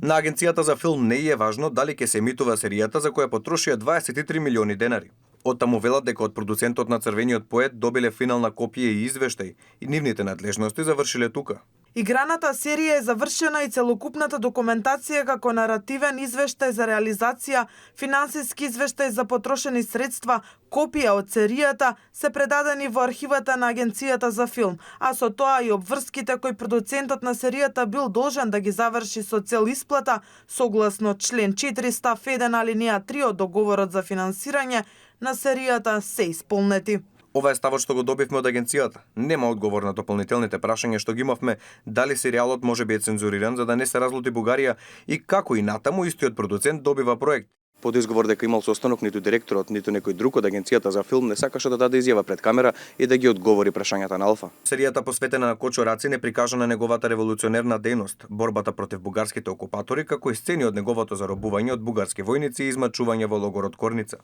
На агенцијата за филм не е важно дали ќе се емитува серијата за која потрошија 23 милиони денари. Оттаму велат дека од продуцентот на Црвениот поет добиле финална копија и извештај и нивните надлежности завршиле тука. Играната серија е завршена и целокупната документација како наративен извештај за реализација, финансиски извештај за потрошени средства, копија од серијата се предадени во архивата на агенцијата за филм, а со тоа и обврските кои продуцентот на серијата бил должен да ги заврши со цел исплата согласно член 4 став 1 алинеја 3 од договорот за финансирање на серијата се исполнети. Ова е ставот што го добивме од агенцијата. Нема одговор на дополнителните прашања што ги имавме, дали серијалот може би е цензуриран за да не се разлути Бугарија и како и натаму истиот продуцент добива проект. Под изговор дека имал состанок, ниту директорот, ниту некој друг од агенцијата за филм не сакаше да даде изјава пред камера и да ги одговори прашањата на Алфа. Серијата посветена на Кочо Рацин е прикажана неговата револуционерна дејност, борбата против бугарските окупатори, како и сцени од неговото заробување од бугарски војници и измачување во логорот Корница.